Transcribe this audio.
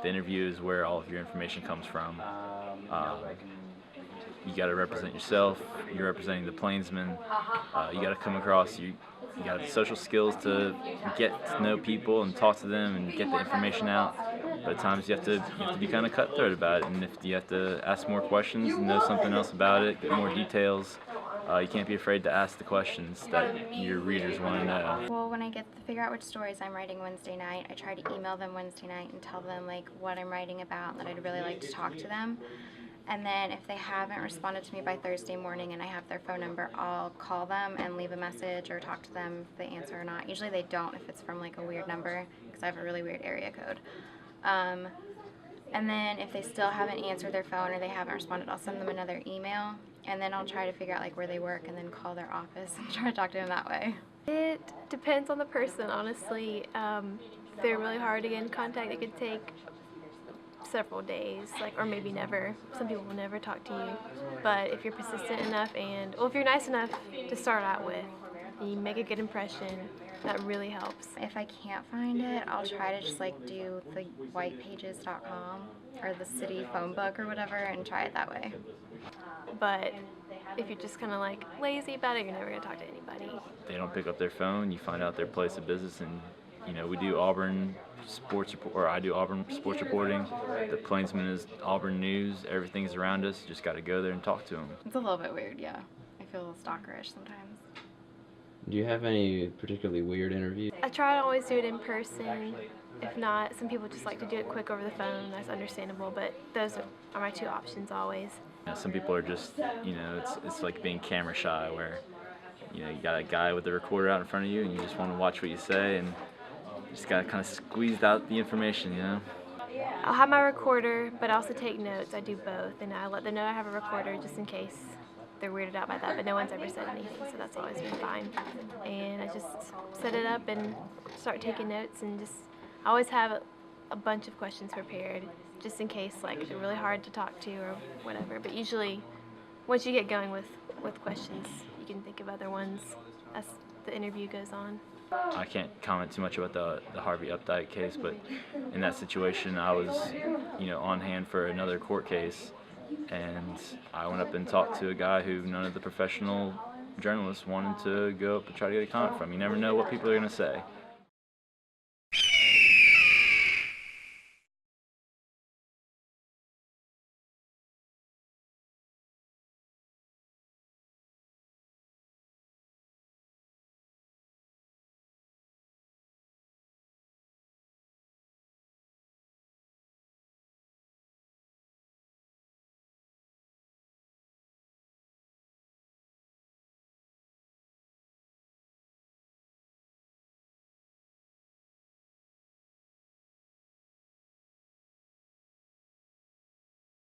The interview is where all of your information comes from. You got to represent yourself. You're representing the Plainsman. You got to come across. You got the social skills to get to know people and talk to them and get the information out. But at times you have to be kind of cutthroat about it, and if you have to ask more questions and know something else about it, get more details. You can't be afraid to ask the questions that your readers want to know. Well, when I get to figure out which stories I'm writing Wednesday night, I try to email them Wednesday night and tell them like what I'm writing about and that I'd really like to talk to them. And then if they haven't responded to me by Thursday morning and I have their phone number, I'll call them and leave a message or talk to them if they answer or not. Usually they don't if it's from like a weird number because I have a really weird area code. And then if they still haven't answered their phone or they haven't responded, I'll send them another email, and then I'll try to figure out like where they work and then call their office and try to talk to them that way. It depends on the person, honestly. If they're really hard to get in contact, it could take several days, or maybe never. Some people will never talk to you. But if you're persistent enough and, if you're nice enough to start out with, and you make a good impression, that really helps. If I can't find it, I'll try to just do the whitepages.com or the city phone book or whatever and try it that way. But if you're just kind of lazy about it, you're never going to talk to anybody. They don't pick up their phone, you find out their place of business, and we do Auburn sports report, or I do Auburn sports reporting. The Plainsman is Auburn news. Everything's around us. You just got to go there and talk to them. It's a little bit weird, yeah. I feel a little stalkerish sometimes. Do you have any particularly weird interviews? I try to always do it in person. If not, some people just like to do it quick over the phone. That's understandable, but those are my two options always. Some people are just, it's like being camera shy, where you got a guy with a recorder out in front of you and you just want to watch what you say, and you just got to kind of squeeze out the information, I'll have my recorder, but I also take notes. I do both, and I let them know I have a recorder just in case they're weirded out by that, but no one's ever said anything, so that's always been fine. And I just set it up and start taking notes, and I always have a bunch of questions prepared, just in case they're really hard to talk to or whatever. But usually, once you get going with questions, you can think of other ones as the interview goes on. I can't comment too much about the Harvey Updike case, but in that situation, I was, on hand for another court case, and I went up and talked to a guy who none of the professional journalists wanted to go up and try to get a comment from. You never know what people are going to say.